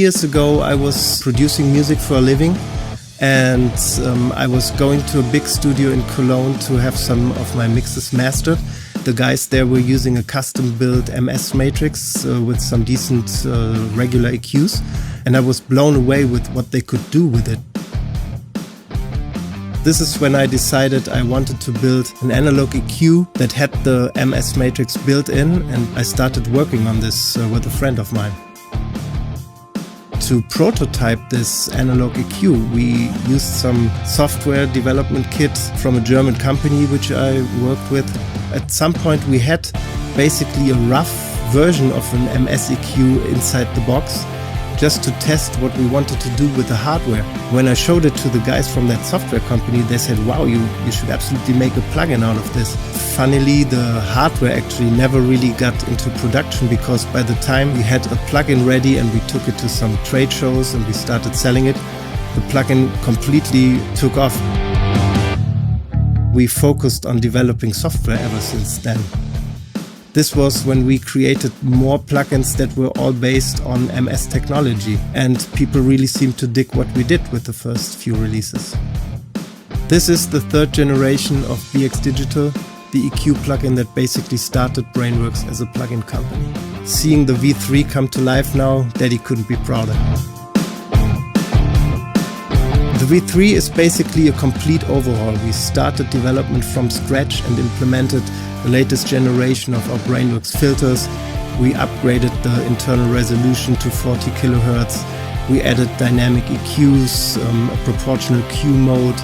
years ago, I was producing music for a living, and I was going to a big studio in Cologne to have some of my mixes mastered. The guys there were using a custom-built MS matrix with some decent regular EQs, and I was blown away with what they could do with it. This is when I decided I wanted to build an analog EQ that had the MS matrix built in, and I started working on this with a friend of mine. To prototype this analog EQ, we used some software development kit from a German company which I worked with. At some point we had basically a rough version of an MS EQ inside the box, just to test what we wanted to do with the hardware. When I showed it to the guys from that software company, they said, wow, you should absolutely make a plugin out of this. Funnily, the hardware actually never really got into production, because by the time we had a plugin ready and we took it to some trade shows and we started selling it, the plugin completely took off. We focused on developing software ever since then. This was when we created more plugins that were all based on MS technology, and people really seemed to dig what we did with the first few releases. This is the third generation of BX Digital, the EQ plugin that basically started Brainworx as a plugin company. Seeing the V3 come to life now, Daddy couldn't be prouder. The V3 is basically a complete overhaul. We started development from scratch and implemented the latest generation of our Brainworx filters. We upgraded the internal resolution to 40 kHz. We added dynamic EQs, a proportional Q mode.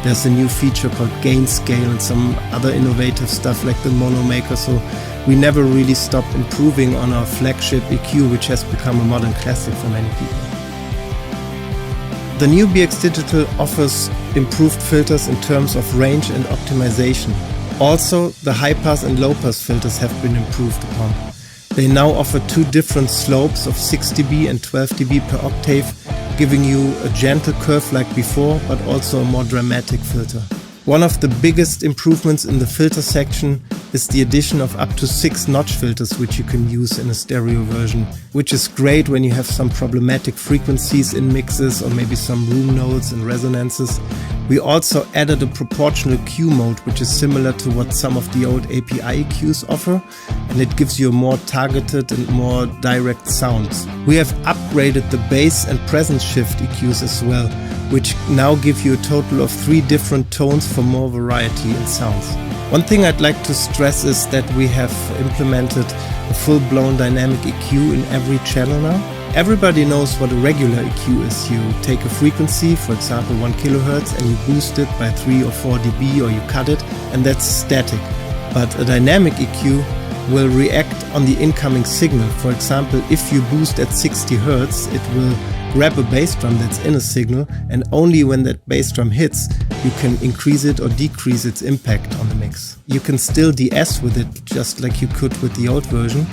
There's a new feature called gain scale and some other innovative stuff like the mono maker. So we never really stopped improving on our flagship EQ, which has become a modern classic for many people. The new BX Digital offers improved filters in terms of range and optimization. Also, the high-pass and low-pass filters have been improved upon. They now offer two different slopes of 6 dB and 12 dB per octave, giving you a gentle curve like before, but also a more dramatic filter. One of the biggest improvements in the filter section is the addition of up to 6 notch filters, which you can use in a stereo version, which is great when you have some problematic frequencies in mixes or maybe some room nodes and resonances. We also added a proportional Q mode, which is similar to what some of the old API EQs offer, and it gives you a more targeted and more direct sound. We have upgraded the bass and presence shift EQs as well, which now give you a total of 3 different tones for more variety in sounds. One thing I'd like to stress is that we have implemented a full-blown dynamic EQ in every channel now. Everybody knows what a regular EQ is. You take a frequency, for example 1 kHz, and you boost it by 3 or 4 dB, or you cut it, and that's static. But a dynamic EQ will react on the incoming signal. For example, if you boost at 60 Hz, it will grab a bass drum that's in a signal, and only when that bass drum hits, you can increase it or decrease its impact on the mix. You can still de-ess with it, just like you could with the old version,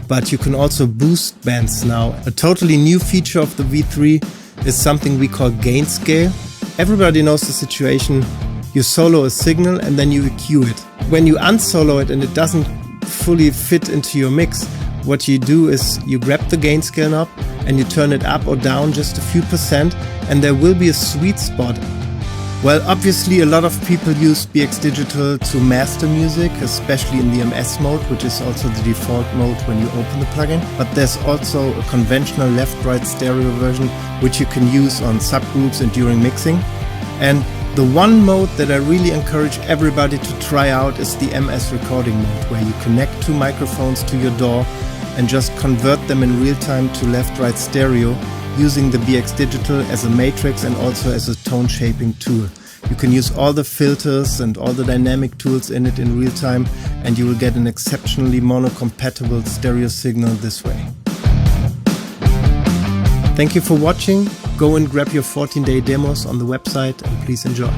but you can also boost bands now. A totally new feature of the V3 is something we call gain scale. Everybody knows the situation. You solo a signal and then you EQ it. When you unsolo it and it doesn't fully fit into your mix, what you do is you grab the gain scale knob and you turn it up or down just a few percent, and there will be a sweet spot. Well, obviously a lot of people use BX Digital to master music, especially in the MS mode, which is also the default mode when you open the plugin. But there's also a conventional left-right stereo version, which you can use on subgroups and during mixing. And the one mode that I really encourage everybody to try out is the MS recording mode, where you connect 2 microphones to your DAW and just convert them in real time to left-right stereo using the BX Digital as a matrix and also as a tone shaping tool. You can use all the filters and all the dynamic tools in it in real time, and you will get an exceptionally mono-compatible stereo signal this way. Thank you for watching. Go and grab your 14-day demos on the website and please enjoy.